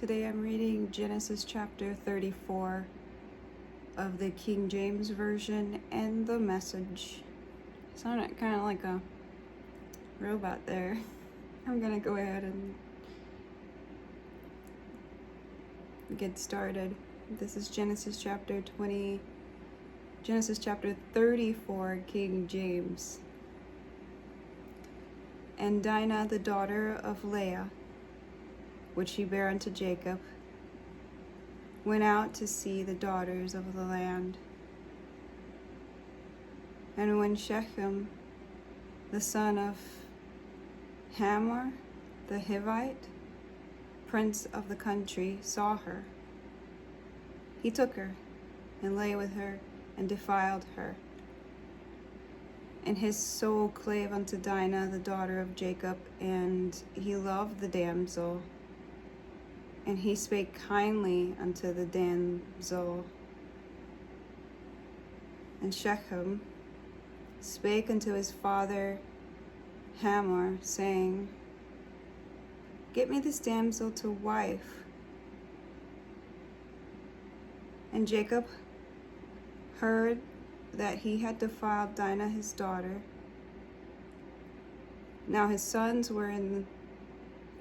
Today I'm reading Genesis chapter 34 of the King James Version and the Message. Sounded kind of like a robot there. I'm gonna go ahead and get started. This is Genesis chapter 34, King James. And Dinah, the daughter of Leah, which he bare unto Jacob, went out to see the daughters of the land. And when Shechem, the son of Hamor the Hivite, prince of the country, saw her, he took her and lay with her and defiled her. And his soul clave unto Dinah, the daughter of Jacob, and he loved the damsel. And he spake kindly unto the damsel. And Shechem spake unto his father Hamor, saying, Get me this damsel to wife. And Jacob heard that he had defiled Dinah his daughter. Now his sons were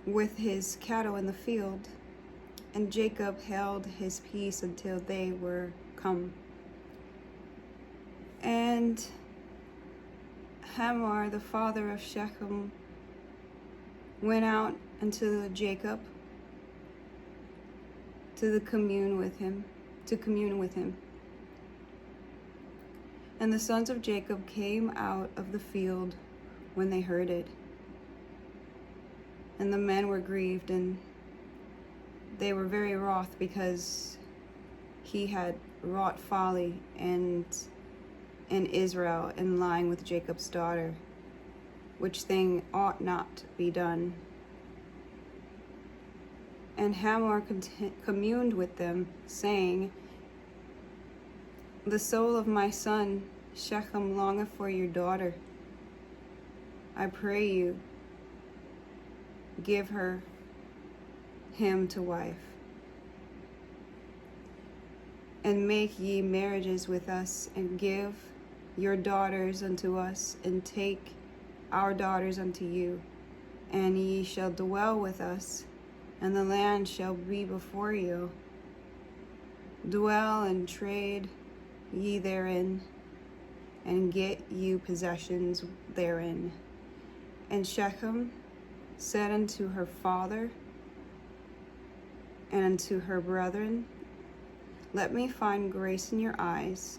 with his cattle in the field, and Jacob held his peace until they were come. And Hamor, the father of Shechem, went out unto Jacob to commune with him. And the sons of Jacob came out of the field when they heard it. And the men were grieved, and they were very wroth, because he had wrought folly in Israel in lying with Jacob's daughter, which thing ought not be done. And Hamor communed with them, saying, The soul of my son Shechem longeth for your daughter. I pray you, give him to wife, and make ye marriages with us, and give your daughters unto us, and take our daughters unto you, and ye shall dwell with us, and the land shall be before you. Dwell and trade ye therein, and get you possessions therein. And Shechem said unto her father and unto her brethren, Let me find grace in your eyes,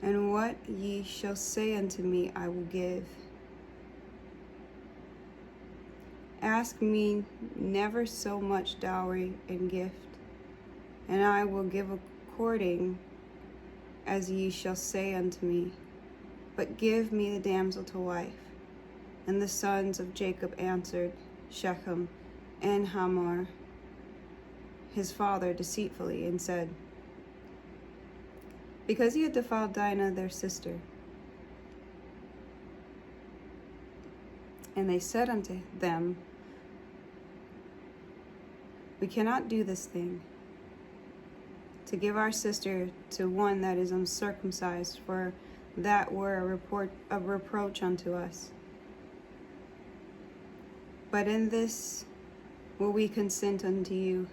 and what ye shall say unto me I will give. Ask me never so much dowry and gift, and I will give according as ye shall say unto me. But give me the damsel to wife. And the sons of Jacob answered Shechem and Hamor his father deceitfully, and said, Because he had defiled Dinah their sister. And they said unto them, We cannot do this thing, to give our sister to one that is uncircumcised, for that were a reproach unto us. But in this will we consent unto you,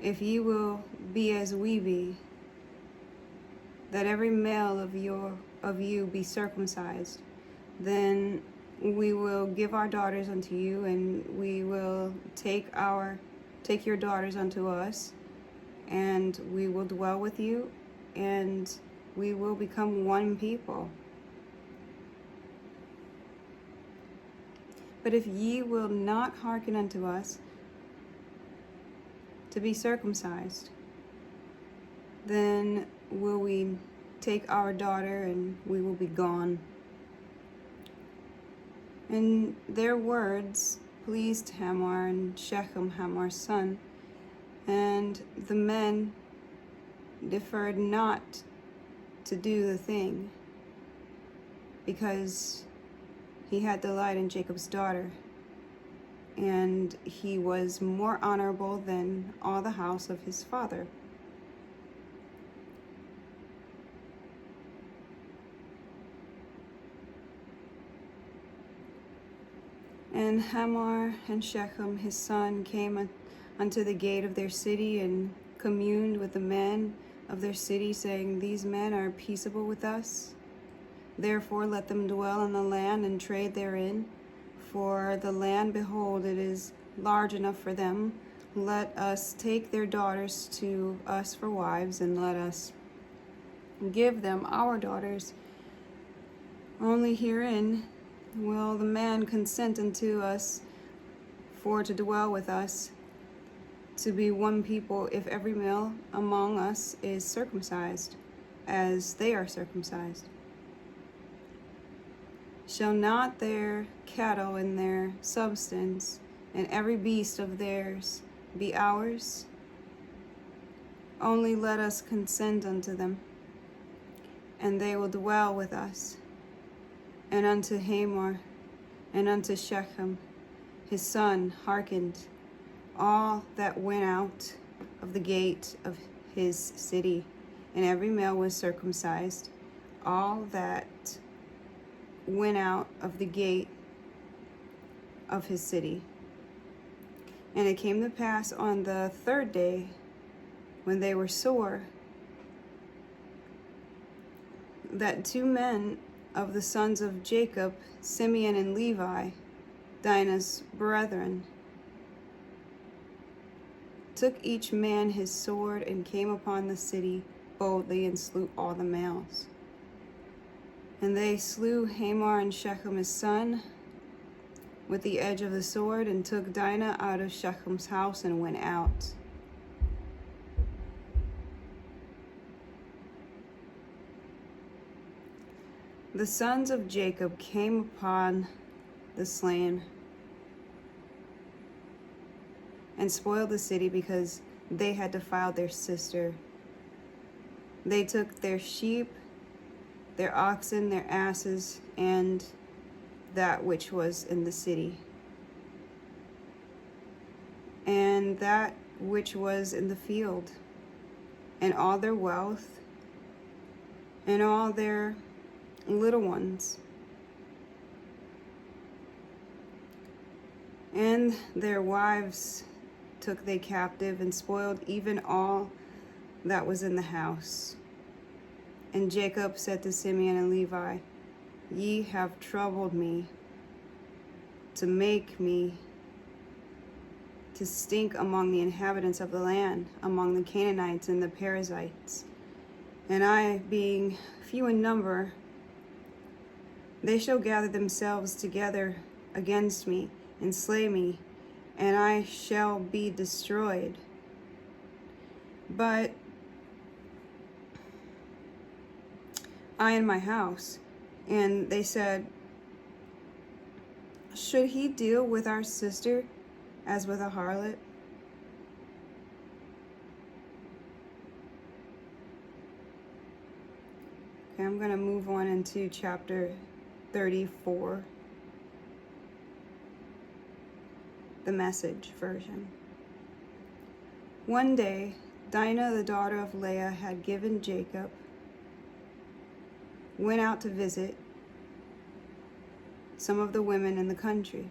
if ye will be as we be, that every male of you be circumcised, then we will give our daughters unto you, and we will take your daughters unto us, and we will dwell with you, and we will become one people. But if ye will not hearken unto us to be circumcised, then will we take our daughter, and we will be gone. And their words pleased Hamor and Shechem, Hamor's son, and the men deferred not to do the thing, because he had delight in Jacob's daughter. and he was more honorable than all the house of his father. And Hamor and Shechem his son came unto the gate of their city, and communed with the men of their city, saying, These men are peaceable with us. Therefore let them dwell in the land and trade therein. For the land, behold, it is large enough for them. Let us take their daughters to us for wives, and let us give them our daughters. Only herein will the man consent unto us for to dwell with us, to be one people, if every male among us is circumcised, as they are circumcised. Shall not their cattle and their substance, and every beast of theirs, be ours? Only let us consent unto them, and they will dwell with us. And unto Hamor and unto Shechem his son hearkened all that went out of the gate of his city, and every male was circumcised, all that went out of the gate of his city. And it came to pass on the third day, when they were sore, that two men of the sons of Jacob, Simeon and Levi, Dinah's brethren, took each man his sword, and came upon the city boldly, and slew all the males. And they slew Hamor and Shechem his son with the edge of the sword, and took Dinah out of Shechem's house, and went out. The sons of Jacob came upon the slain and spoiled the city, because they had defiled their sister. They took their sheep, their oxen, their asses, and that which was in the city, and that which was in the field, and all their wealth, and all their little ones, and their wives took they captive, and spoiled even all that was in the house. And Jacob said to Simeon and Levi, Ye have troubled me to make me to stink among the inhabitants of the land, among the Canaanites and the Perizzites. And I, being few in number, they shall gather themselves together against me, and slay me, and I shall be destroyed. But I and my house. And they said, Should he deal with our sister as with a harlot? Okay, I'm going to move on into chapter 34, the Message version. One day, Dinah, the daughter of Leah, had given Jacob, went out to visit some of the women in the country.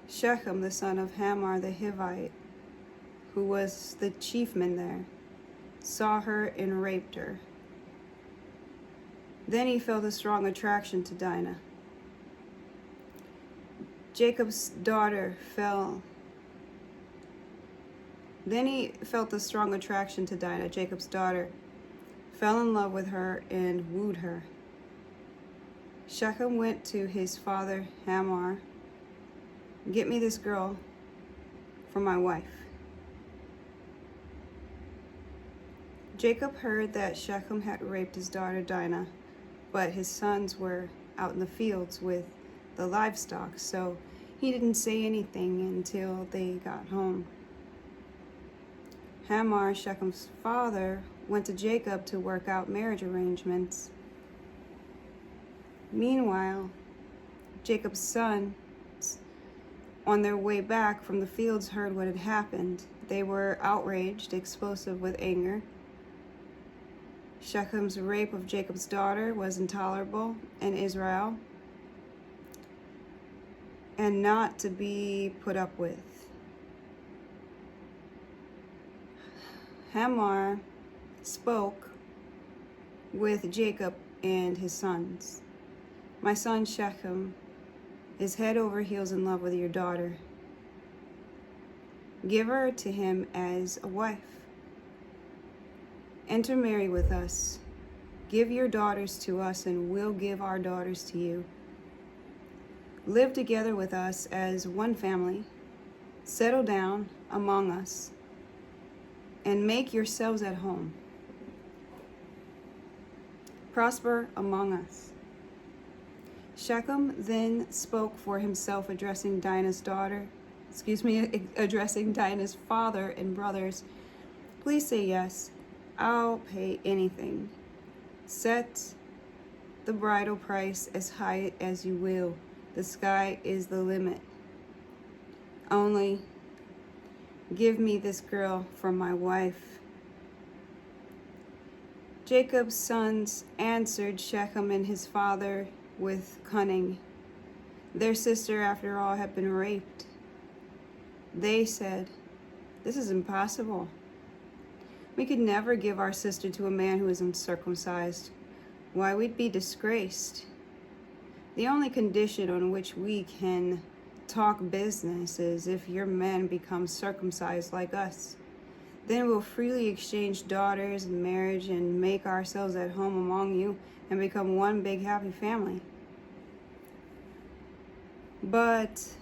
Shechem, the son of Hamor the Hivite, who was the chiefman there, saw her and raped her. Then he felt a strong attraction to Dinah. Jacob's daughter fell. Then he felt a strong attraction to Dinah, Jacob's daughter, fell in love with her and wooed her. Shechem went to his father Hamor, Get me this girl for my wife. Jacob heard that Shechem had raped his daughter Dinah, but his sons were out in the fields with the livestock, so he didn't say anything until they got home. Hamor, Shechem's father, went to Jacob to work out marriage arrangements. Meanwhile, Jacob's son on their way back from the fields, heard what had happened. They were outraged, explosive with anger. Shechem's rape of Jacob's daughter was intolerable in Israel and not to be put up with. Hamor spoke with Jacob and his sons. My son Shechem is head over heels in love with your daughter. Give her to him as a wife. Intermarry with us. Give your daughters to us, and we'll give our daughters to you. Live together with us as one family. Settle down among us, and make yourselves at home. Prosper among us. Shechem then spoke for himself, addressing Dinah's father and brothers. Please say yes. I'll pay anything. Set the bridal price as high as you will. The sky is the limit. Only give me this girl for my wife. Jacob's sons answered Shechem and his father with cunning. Their sister, after all, had been raped. They said, "This is impossible. We could never give our sister to a man who is uncircumcised. Why, we'd be disgraced. The only condition on which we can talk business is if your men become circumcised like us. Then we'll freely exchange daughters in marriage and make ourselves at home among you and become one big happy family. But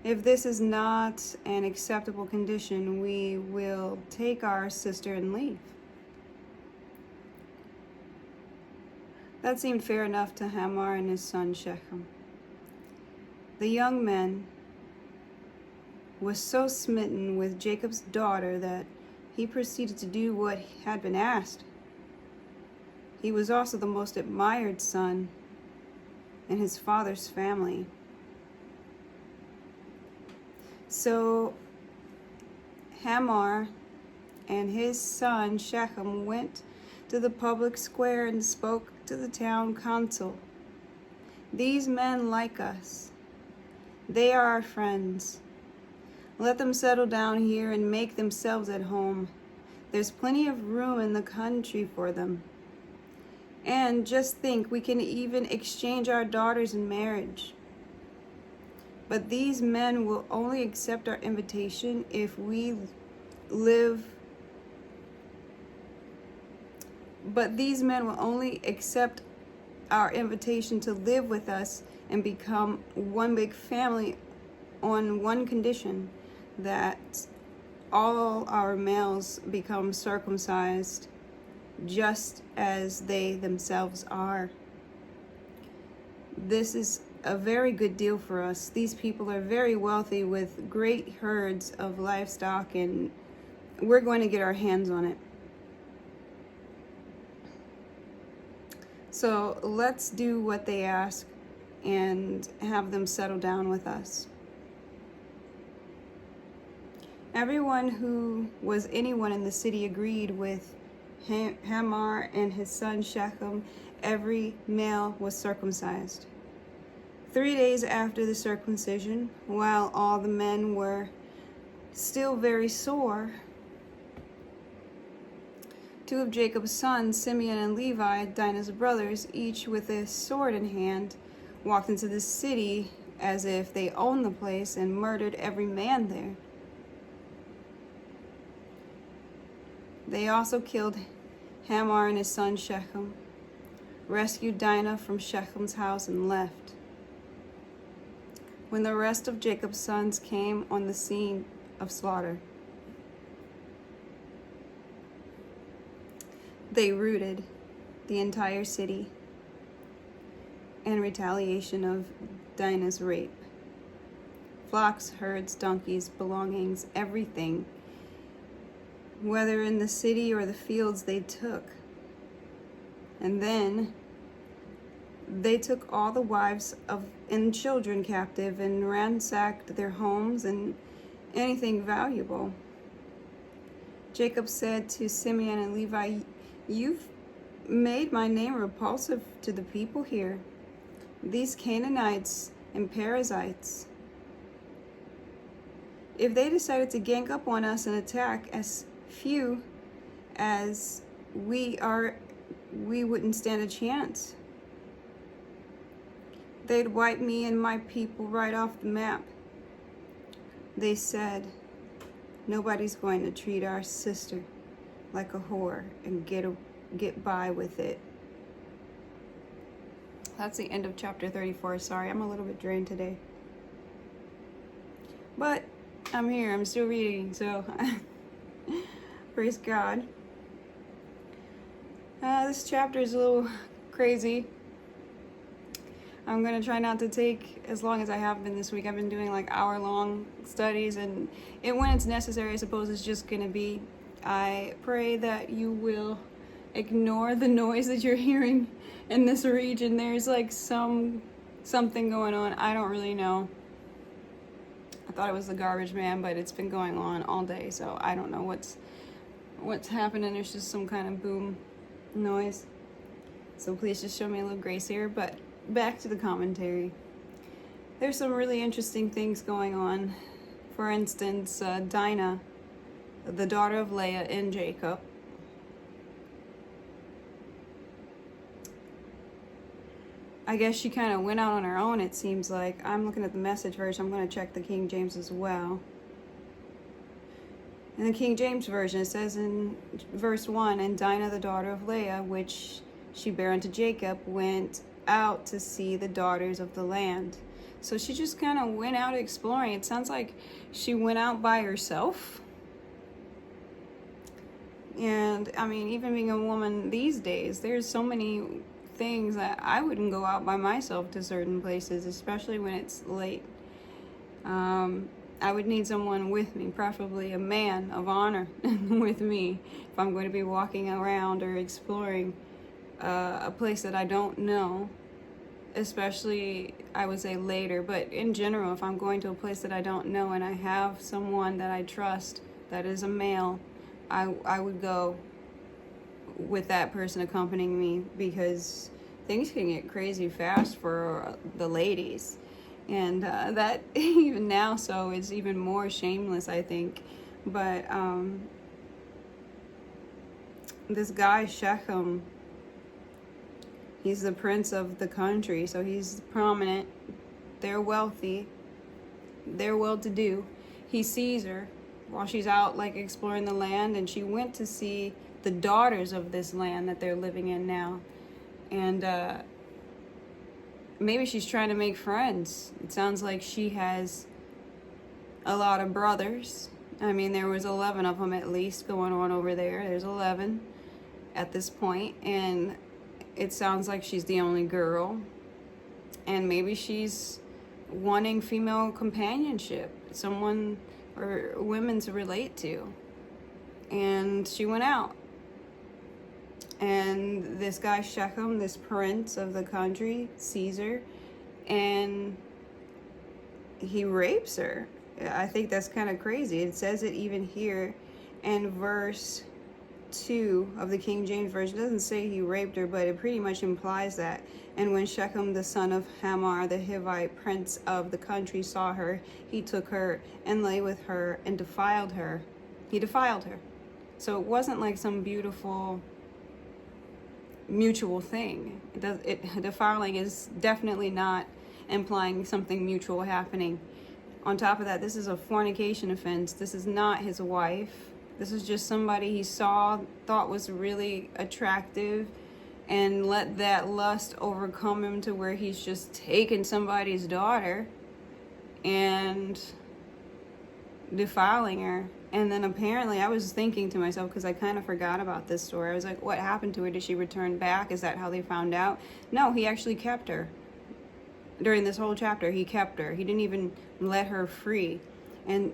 if this is not an acceptable condition, we will take our sister and leave." That seemed fair enough to Hamor and his son Shechem. The young man was so smitten with Jacob's daughter that he proceeded to do what had been asked. He was also the most admired son in his father's family. So Hamor and his son Shechem went to the public square and spoke to the town council. "These men like us. They are our friends. Let them settle down here and make themselves at home. There's plenty of room in the country for them. And just think, we can even exchange our daughters in marriage. But these men will only accept our invitation if we live. But these men will only accept our invitation to live with us and become one big family on one condition, that all our males become circumcised just as they themselves are. This is a very good deal for us. These people are very wealthy with great herds of livestock, and we're going to get our hands on it. So let's do what they ask and have them settle down with us." Everyone who was anyone in the city agreed with Hamor and his son Shechem. Every male was circumcised. 3 days after the circumcision, while all the men were still very sore, 2 of Jacob's sons, Simeon and Levi, Dinah's brothers, each with a sword in hand, walked into the city as if they owned the place and murdered every man there. They also killed Hamor and his son Shechem, rescued Dinah from Shechem's house, and left. When the rest of Jacob's sons came on the scene of slaughter, they looted the entire city in retaliation of Dinah's rape. Flocks, herds, donkeys, belongings, everything, whether in the city or the fields, they took. And then they took all the wives and children captive and ransacked their homes and anything valuable. Jacob said to Simeon and Levi, "You've made my name repulsive to the people here. These Canaanites and Perizzites. If they decided to gang up on us and attack as few as we are, we wouldn't stand a chance. They'd wipe me and my people right off the map." They said, "Nobody's going to treat our sister like a whore and get by with it." That's the end of chapter 34. Sorry, I'm a little bit drained today. But I'm here. I'm still reading, so praise God. This chapter is a little crazy. I'm going to try not to take as long as I have been this week. I've been doing like hour-long studies, and when it's necessary, I suppose it's just going to be. I pray that you will ignore the noise that you're hearing in this region. There's like something going on. I don't really know. I thought it was the garbage man, but it's been going on all day, so I don't know what's happening. There's just some kind of boom noise. So please just show me a little grace here. But back to the commentary. There's some really interesting things going on. For instance, Dinah, the daughter of Leah and Jacob, I guess she kind of went out on her own, it seems like. I'm looking at the Message version. I'm going to check the King James as well. In the King James version, it says in verse 1, "And Dinah, the daughter of Leah, which she bare unto Jacob, went out to see the daughters of the land." So she just kind of went out exploring. It sounds like she went out by herself. And, I mean, even being a woman these days, there's so many things that I wouldn't go out by myself to certain places, especially when it's late. I would need someone with me, preferably a man of honor with me, if I'm going to be walking around or exploring a place that I don't know, especially, I would say, later. But in general, if I'm going to a place that I don't know and I have someone that I trust that is a male, I would go with that person accompanying me, because things can get crazy fast for the ladies. And that even now, so it's even more shameless, I think. But this guy, Shechem, he's the prince of the country, so he's prominent. They're wealthy. They're well-to-do. He sees her while she's out, like, exploring the land, and she went to see the daughters of this land that they're living in now. And maybe she's trying to make friends. It sounds like she has a lot of brothers. I mean, there was 11 of them at least going on over there. There's 11 at this point, and it sounds like she's the only girl. And maybe she's wanting female companionship, someone or women to relate to. And she went out. And this guy Shechem, this prince of the country, sees her, and he rapes her. I think that's kind of crazy. It says it even here in verse 2 of the King James Version. It doesn't say he raped her, but it pretty much implies that. "And when Shechem, the son of Hamor, the Hivite, prince of the country, saw her, he took her and lay with her and defiled her." He defiled her. So it wasn't like some beautiful mutual thing. Defiling is definitely not implying something mutual happening. On top of that, this is a fornication offense. This is not his wife. This is just somebody he saw, thought was really attractive, and let that lust overcome him to where he's just taken somebody's daughter and defiling her. And then apparently, I was thinking to myself, because I kind of forgot about this story, I was like, what happened to her? Did she return back? Is that how they found out? No, he actually kept her. During this whole chapter, he kept her. He didn't even let her free. And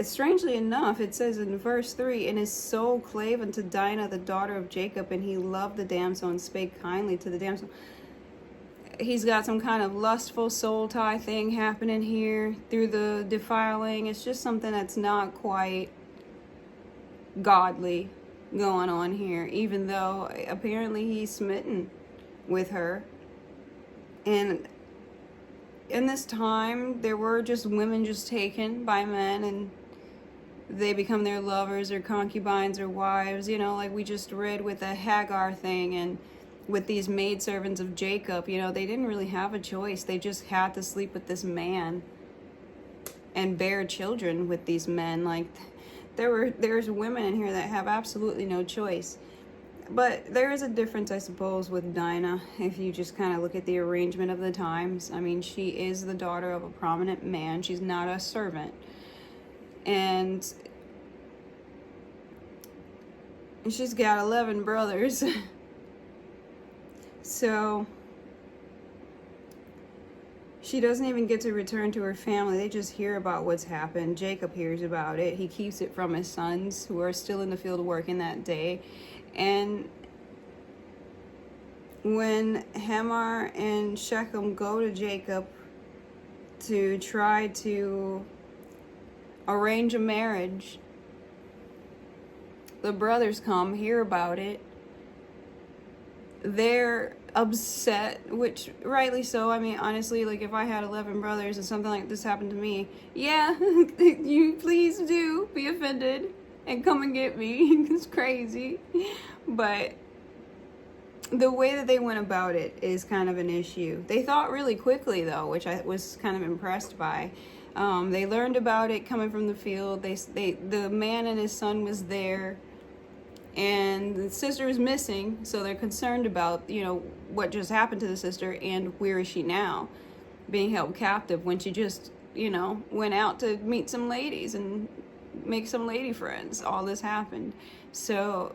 strangely enough, it says in verse 3, "And his soul clave unto Dinah, the daughter of Jacob, and he loved the damsel and spake kindly to the damsel." he's got some kind of lustful soul tie thing happening here through the defiling. It's just something that's not quite godly going on here, even though apparently he's smitten with her. And in this time, there were just women just taken by men, and they become their lovers or concubines or wives, you know, like we just read with the Hagar thing, and with these maidservants of Jacob, you know, they didn't really have a choice. They just had to sleep with this man and bear children with these men. Like, there's women in here that have absolutely no choice. But there is a difference, I suppose, with Dinah, if you just kind of look at the arrangement of the times. I mean, she is the daughter of a prominent man. She's not a servant. And she's got 11 brothers. So she doesn't even get to return to her family. They just hear about what's happened. Jacob hears about it. He keeps it from his sons, who are still in the field working that day. And when Hamor and Shechem go to Jacob to try to arrange a marriage, the brothers come, hear about it. They're upset, which rightly so. I mean, honestly, like, if I had 11 brothers and something like this happened to me, yeah, you please do be offended and come and get me. It's crazy. But the way that they went about it is kind of an issue. They thought really quickly, though, which I was kind of impressed by. They learned about it coming from the field. The man and his son was there, and the sister is missing, so they're concerned about, you know, what just happened to the sister and where is she now, being held captive when she just, you know, went out to meet some ladies and make some lady friends. All this happened. So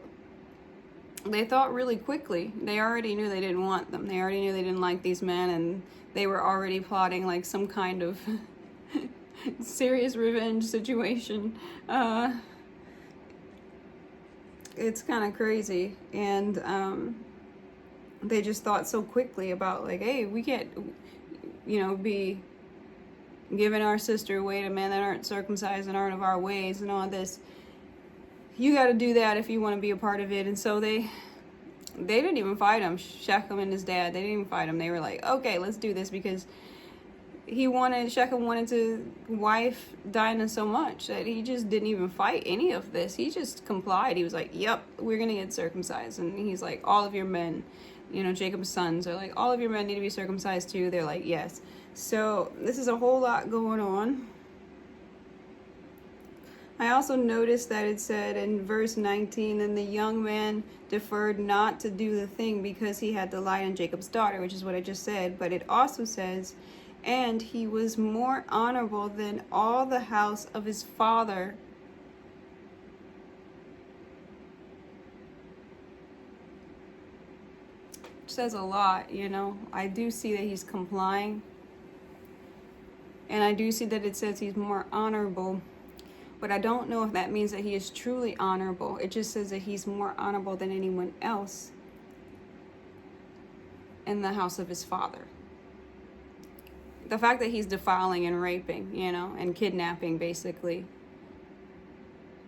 they thought really quickly. They already knew they didn't want them. They already knew they didn't like these men, and they were already plotting like some kind of serious revenge situation. It's kind of crazy. And they just thought so quickly about, like, hey, we can't, you know, be giving our sister away to men that aren't circumcised and aren't of our ways and all this. You got to do that if you want to be a part of it. And so they didn't even fight him. Shechem and his dad, they didn't even fight him. They were like, okay, let's do this, because Shechem wanted to wife Dinah so much that he just didn't even fight any of this. He just complied. He was like, yep, we're going to get circumcised. And he's like, all of your men, you know, Jacob's sons are like, all of your men need to be circumcised too. They're like, yes. So this is a whole lot going on. I also noticed that it said in verse 19, and the young man deferred not to do the thing because he had delight in Jacob's daughter, which is what I just said. But it also says, and he was more honorable than all the house of his father. Which says a lot, you know. I do see that he's complying. And I do see that it says he's more honorable. But I don't know if that means that he is truly honorable. It just says that he's more honorable than anyone else in the house of his father. The fact that he's defiling and raping, you know, and kidnapping, basically,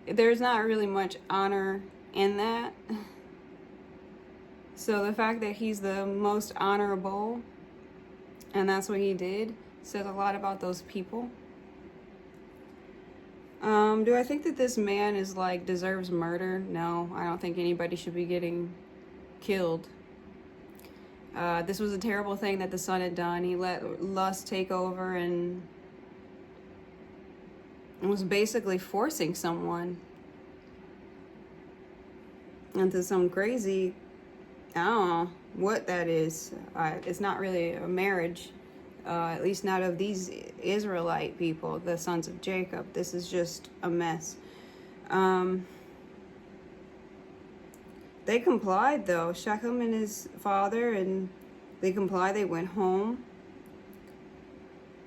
there's not really much honor in that. So the fact that he's the most honorable, and that's what he did, says a lot about those people. Do I think that this man is, like, deserves murder? No, I don't think anybody should be getting killed. This was a terrible thing that the son had done. He let lust take over and was basically forcing someone into some crazy, I don't know what that is. It's not really a marriage, at least not of these Israelite people, the sons of Jacob. This is just a mess. They complied, though. Shechem and his father, and they complied. They went home.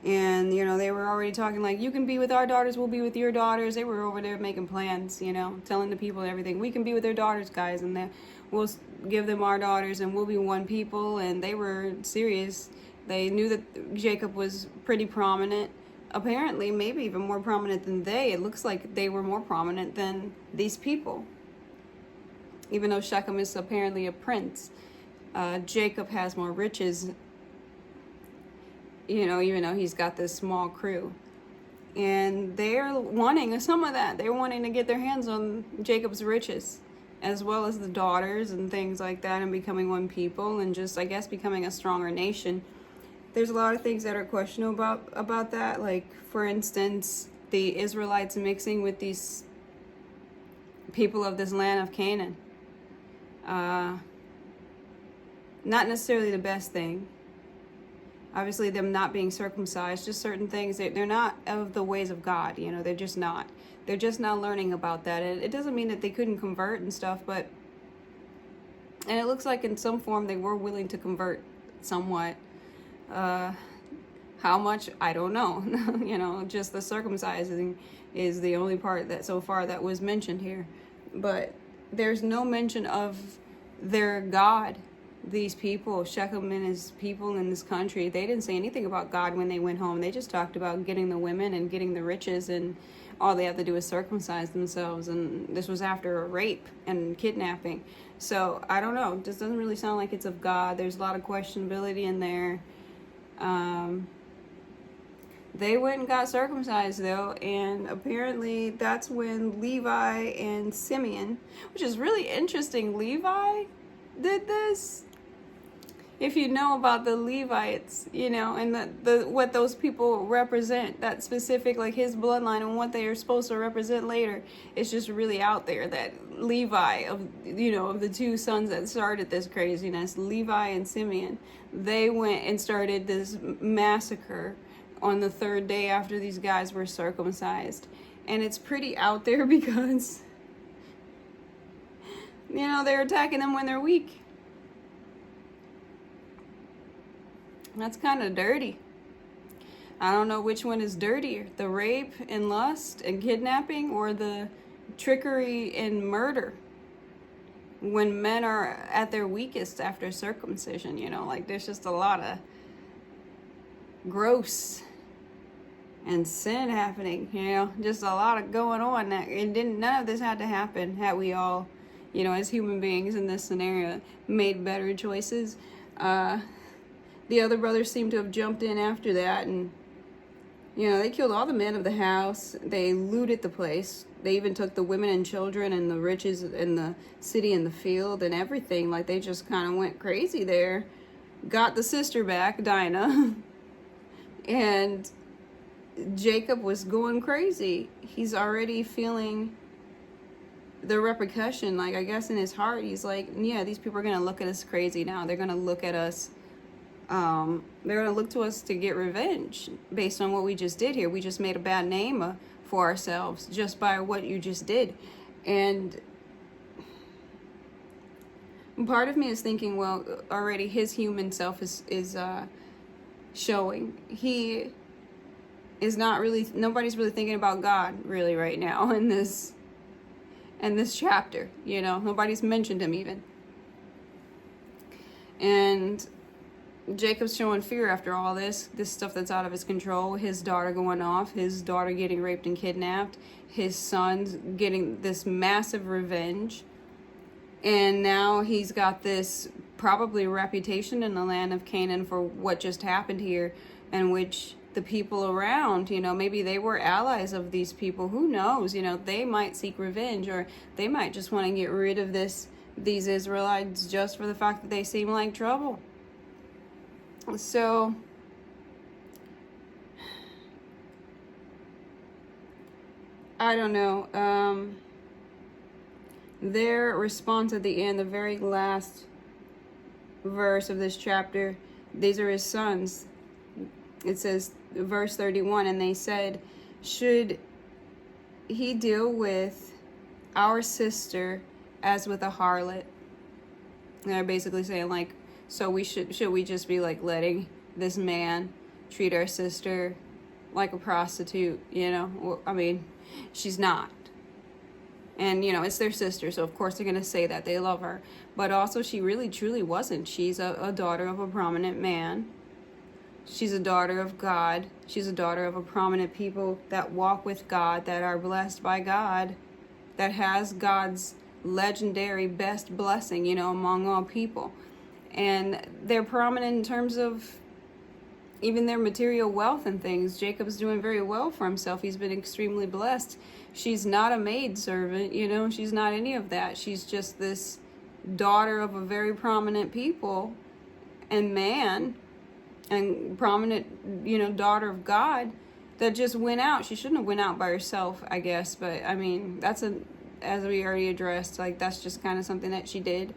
And, you know, they were already talking like, you can be with our daughters, we'll be with your daughters. They were over there making plans, you know, telling the people everything. We can be with their daughters, guys, and then we'll give them our daughters and we'll be one people. And they were serious. They knew that Jacob was pretty prominent. Apparently, maybe even more prominent than they. It looks like they were more prominent than these people. Even though Shechem is apparently a prince, Jacob has more riches, you know, even though he's got this small crew. And they're wanting some of that. They're wanting to get their hands on Jacob's riches, as well as the daughters and things like that, and becoming one people, and just, I guess, becoming a stronger nation. There's a lot of things that are questionable about that. Like, for instance, the Israelites mixing with these people of this land of Canaan. Not necessarily the best thing. Obviously, them not being circumcised, just certain things, they're not of the ways of God, you know, they're just not. They're just not learning about that. And it doesn't mean that they couldn't convert and stuff, but, and it looks like in some form they were willing to convert somewhat. How much, I don't know. You know, just the circumcising is the only part that so far that was mentioned here. But there's no mention of their God. These people, Shechem and his people in this country, they didn't say anything about God when they went home. They just talked about getting the women and getting the riches, and all they have to do is circumcise themselves. And this was after a rape and kidnapping. So I don't know. It just doesn't really sound like it's of God. There's a lot of questionability in there. They went and got circumcised though, and apparently that's when Levi and Simeon, which is really interesting. Levi did this. If you know about the Levites, you know, and the what those people represent, that specific, like his bloodline and what they are supposed to represent later, it's just really out there that Levi, of, you know, of the two sons that started this craziness, Levi and Simeon, they went and started this massacre on the third day after these guys were circumcised. And it's pretty out there because, you know, they're attacking them when they're weak. That's kind of dirty. I don't know which one is dirtier, the rape and lust and kidnapping, or the trickery and murder when men are at their weakest after circumcision. You know, like there's just a lot of gross and sin happening, you know, just a lot of going on. That it didn't, none of this had to happen had we all, you know, as human beings in this scenario, made better choices. The other brothers seem to have jumped in after that, and, you know, they killed all the men of the house. They looted the place. They even took the women and children and the riches in the city and the field and everything. Like, they just kind of went crazy there. Got the sister back, Dinah. And Jacob was going crazy. He's already feeling the repercussion. Like, I guess in his heart, he's like, yeah, these people are going to look at us crazy now. They're going to look at us. They're going to look to us to get revenge based on what we just did here. We just made a bad name for ourselves just by what you just did. And part of me is thinking, well, already his human self is showing. He is not really, nobody's really thinking about God really right now in this chapter, you know. Nobody's mentioned him even. And Jacob's showing fear after all this stuff that's out of his control. His daughter going off, his daughter getting raped and kidnapped, his sons getting this massive revenge. And now he's got this probably reputation in the land of Canaan for what just happened here, in which the people around, you know, maybe they were allies of these people. Who knows? You know, they might seek revenge, or they might just want to get rid of these Israelites just for the fact that they seem like trouble. So I don't know. Their response at the end, the very last verse of this chapter, these are his sons. It says, verse 31, and they said, should he deal with our sister as with a harlot? And they're basically saying, like, so should we just be like letting this man treat our sister like a prostitute, you know. I mean, she's not. And, you know, it's their sister, so of course they're going to say that they love her. But also, she really, truly wasn't. She's a daughter of a prominent man. She's a daughter of God. She's a daughter of a prominent people that walk with God, that are blessed by God, that has God's legendary best blessing, you know, among all people. And they're prominent in terms of even their material wealth and things. Jacob's doing very well for himself. He's been extremely blessed. She's not a maidservant, you know, she's not any of that. She's just this daughter of a very prominent people and man, and prominent, you know, daughter of God that just went out. She shouldn't have went out by herself, I guess, but I mean, that's as we already addressed, like, that's just kind of something that she did.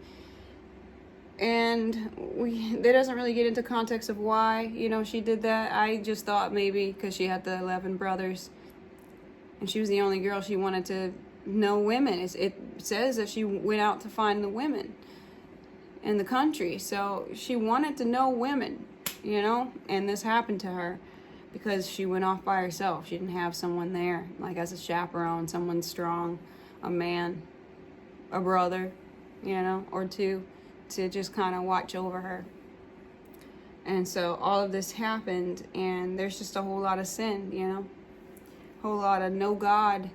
And that doesn't really get into context of why, you know, she did that. I just thought maybe because she had the 11 brothers and she was the only girl, she wanted to know women. It says that she went out to find the women in the country. So she wanted to know women, you know, and this happened to her because she went off by herself. She didn't have someone there, like as a chaperone, someone strong, a man, a brother, you know, or two, to just kind of watch over her. And so all of this happened, and there's just a whole lot of sin, you know, a whole lot of no God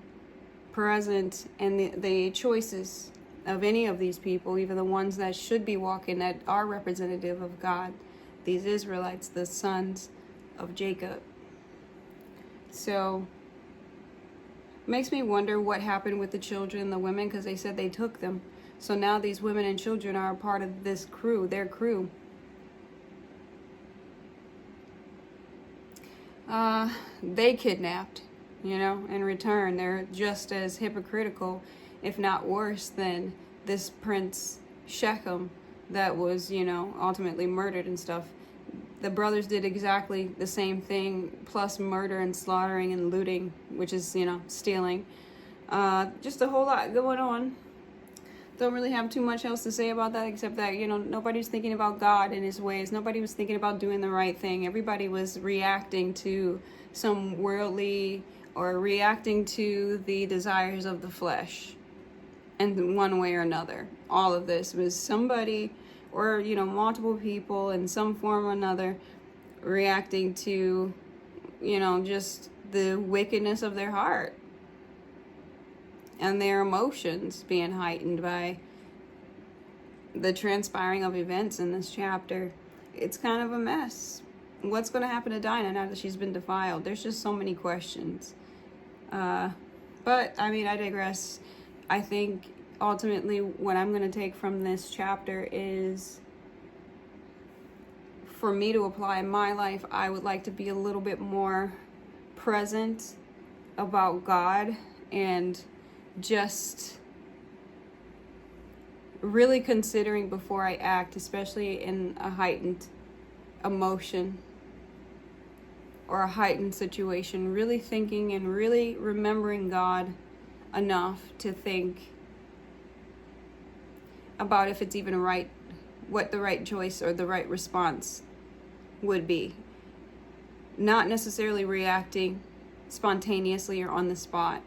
present in the choices of any of these people, even the ones that should be walking, that are representative of God, these Israelites, the sons of Jacob. So makes me wonder what happened with the children and the women, because they said they took them. So now these women and children are a part of this crew, their crew. They kidnapped, you know, in return. They're just as hypocritical, if not worse, than this prince Shechem that was, you know, ultimately murdered and stuff. The brothers did exactly the same thing, plus murder and slaughtering and looting, which is, you know, stealing. Just a whole lot going on. Don't really have too much else to say about that, except that, you know, nobody's thinking about God and his ways. Nobody was thinking about doing the right thing. Everybody was reacting to some worldly, or reacting to the desires of the flesh in one way or another. All of this was somebody, or, you know, multiple people in some form or another reacting to, you know, just the wickedness of their heart and their emotions being heightened by the transpiring of events in this chapter. It's kind of a mess. What's going to happen to Dinah now that she's been defiled? There's just so many questions. But, I mean, I digress. I think ultimately what I'm going to take from this chapter is, for me to apply in my life, I would like to be a little bit more present about God, and just really considering before I act, especially in a heightened emotion or a heightened situation, really thinking and really remembering God enough to think about if it's even right, what the right choice or the right response would be. Not necessarily reacting spontaneously or on the spot.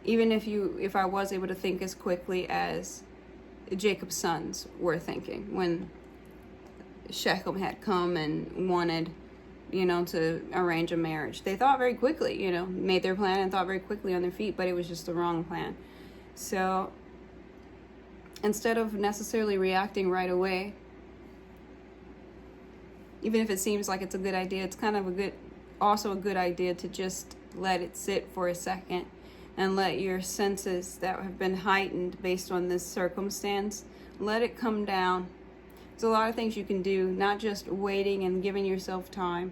Even if I was able to think as quickly as Jacob's sons were thinking when Shechem had come and wanted, you know, to arrange a marriage. They thought very quickly, you know, made their plan and thought very quickly on their feet, but it was just the wrong plan. So instead of necessarily reacting right away, even if it seems like it's a good idea, it's kind of also a good idea to just let it sit for a second and let your senses that have been heightened based on this circumstance, let it come down. There's a lot of things you can do, not just waiting and giving yourself time,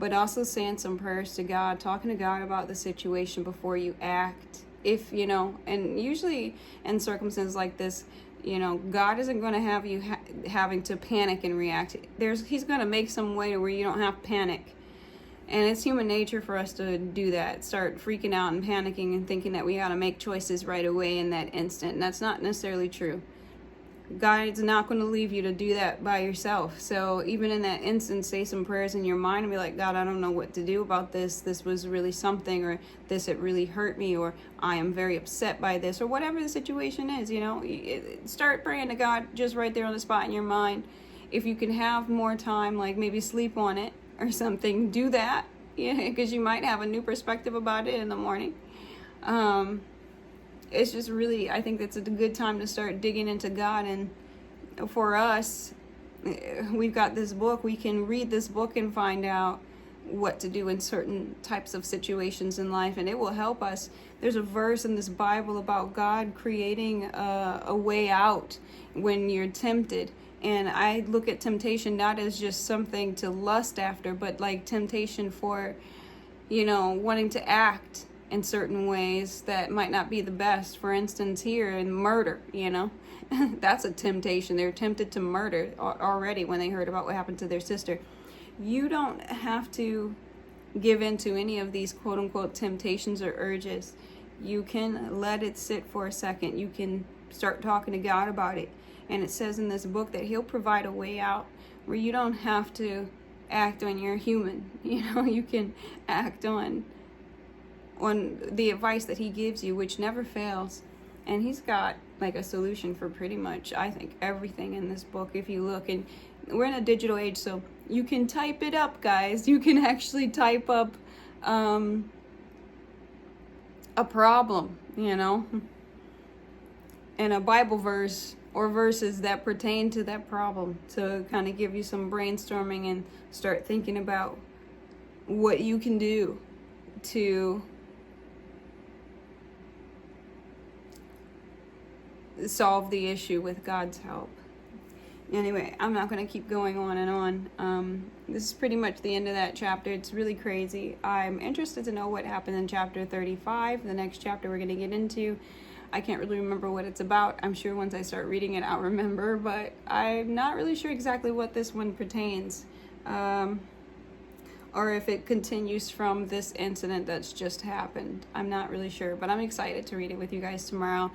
but also saying some prayers to God, talking to God about the situation before you act. If, you know, and usually in circumstances like this, you know, God isn't going to have you having to panic and react. He's going to make some way where you don't have panic. And it's human nature for us to do that, start freaking out and panicking and thinking that we got to make choices right away in that instant. And that's not necessarily true. God's not going to leave you to do that by yourself. So even in that instance, say some prayers in your mind and be like, God, I don't know what to do about this. This was really something, or this, it really hurt me, or I am very upset by this, or whatever the situation is, start praying to God just right there on the spot in your mind. If you can have more time, like maybe sleep on it or something, do that, because you might have a new perspective about it in the morning. It's just really, I think it's a good time to start digging into God. And for us, we've got this book. We can read this book and find out what to do in certain types of situations in life, and it will help us. There's a verse in this Bible about God creating a way out when you're tempted. And I look at temptation not as just something to lust after, but like temptation for, wanting to act in certain ways that might not be the best. For instance, here in murder, that's a temptation. They're tempted to murder already when they heard about what happened to their sister. You don't have to give in to any of these quote unquote temptations or urges. You can let it sit for a second. You can start talking to God about it. And it says in this book that He'll provide a way out where you don't have to act on your human. You can act on the advice that He gives you, which never fails. And He's got like a solution for pretty much, I think, everything in this book. If you look, and we're in a digital age, so you can type it up, guys. You can actually type up a problem, and a Bible verse or verses that pertain to that problem, to kind of give you some brainstorming and start thinking about what you can do to solve the issue with God's help. Anyway, I'm not going to keep going on and on. This is pretty much the end of that chapter. It's really crazy. I'm interested to know what happened in chapter 35, the next chapter we're going to get into. I can't really remember what it's about. I'm sure once I start reading it, I'll remember, but I'm not really sure exactly what this one pertains, or if it continues from this incident that's just happened. I'm not really sure, but I'm excited to read it with you guys tomorrow.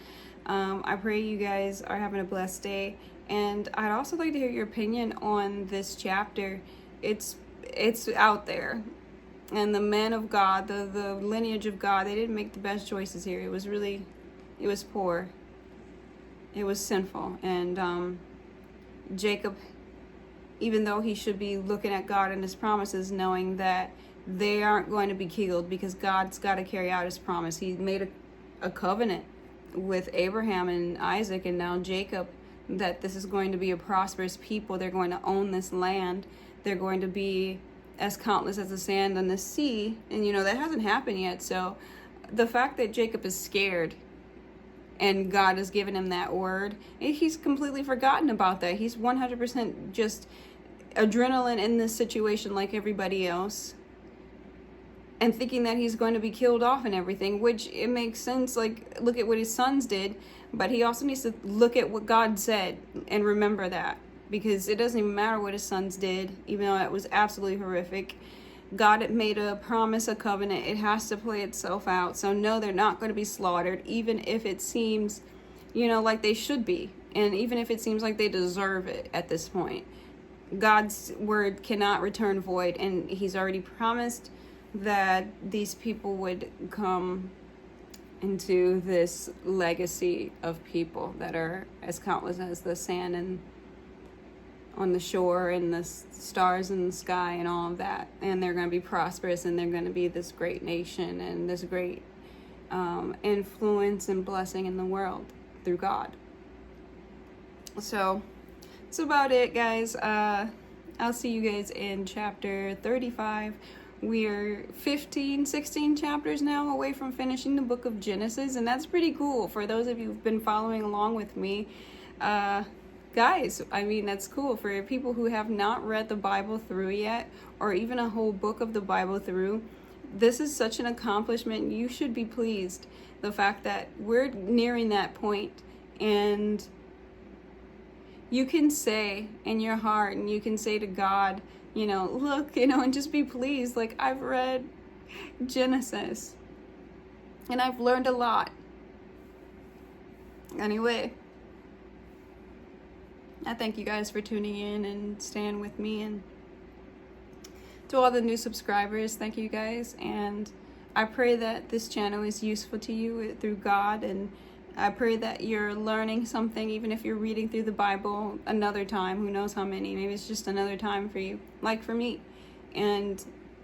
I pray you guys are having a blessed day, and I'd also like to hear your opinion on this chapter. It's out there, and the men of God, the lineage of God, they didn't make the best choices here. It was poor, it was sinful, and Jacob, even though he should be looking at God and His promises, knowing that they aren't going to be killed because God's got to carry out His promise. He made a covenant with Abraham and Isaac and now Jacob that this is going to be a prosperous people. They're going to own this land. They're going to be as countless as the sand on the sea. And that hasn't happened yet. So the fact that Jacob is scared and God has given him that word, he's completely forgotten about that. He's 100% just adrenaline in this situation like everybody else, and thinking that he's going to be killed off and everything, which it makes sense. Like, look at what his sons did, but he also needs to look at what God said and remember that, because it doesn't even matter what his sons did, even though it was absolutely horrific. God had made a promise, a covenant. It has to play itself out. So no, they're not going to be slaughtered, even if it seems, like they should be. And even if it seems like they deserve it at this point. God's word cannot return void. And He's already promised that these people would come into this legacy of people that are as countless as the sand and on the shore and the stars in the sky and all of that. And they're going to be prosperous, and they're going to be this great nation and this great influence and blessing in the world through God. So that's about it, guys. I'll see you guys in chapter 35. We're 16 chapters now away from finishing the book of Genesis, and that's pretty cool for those of you who've been following along with me. Guys, that's cool for people who have not read the Bible through yet, or even a whole book of the Bible through. This is such an accomplishment. You should be pleased. The fact that we're nearing that point, and you can say in your heart, and you can say to God, look, and just be pleased. Like, I've read Genesis, and I've learned a lot. Anyway, I thank you guys for tuning in and staying with me, and to all the new subscribers, thank you guys. And I pray that this channel is useful to you through God, and I pray that you're learning something, even if you're reading through the Bible another time. Who knows how many? Maybe it's just another time for you, like for me. And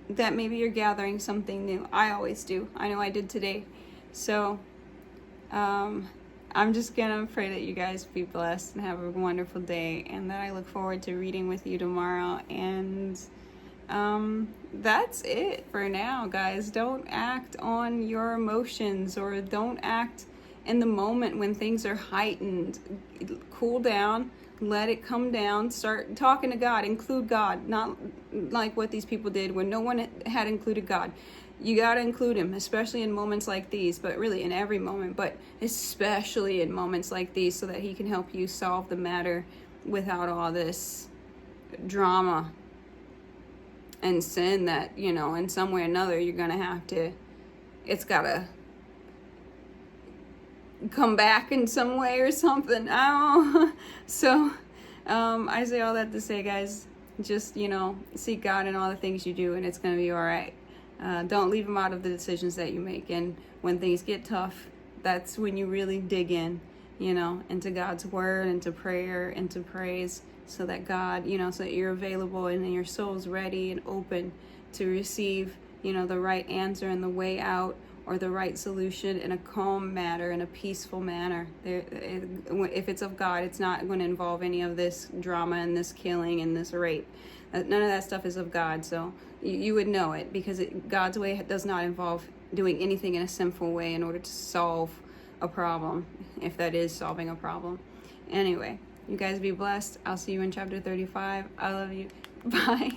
that maybe you're gathering something new. I always do. I know I did today. So I'm just gonna pray that you guys be blessed and have a wonderful day, and that I look forward to reading with you tomorrow. And that's it for now, guys. Don't act on your emotions, or don't act in the moment when things are heightened. Cool down, let it come down, start talking to God, include God, not like what these people did when no one had included God. You got to include him, especially in moments like these, but really in every moment, but especially in moments like these, so that he can help you solve the matter without all this drama and sin that, you know, in some way or another, you're going to have to, it's got to come back in some way or something. I don't know. So I say all that to say, guys, just, you know, seek God in all the things you do, and it's going to be all right. Don't leave him out of the decisions that you make. And when things get tough, that's when you really dig in, you know, into God's word, into prayer, into praise, so that God, you know, so that you're available and your soul's ready and open to receive, you know, the right answer and the way out, or the right solution in a calm manner, in a peaceful manner. If it's of God, it's not going to involve any of this drama and this killing and this rape. None of that stuff is of God, so you would know it, because God's way does not involve doing anything in a sinful way in order to solve a problem, if that is solving a problem. Anyway, you guys be blessed. I'll see you in chapter 35. I love you. Bye.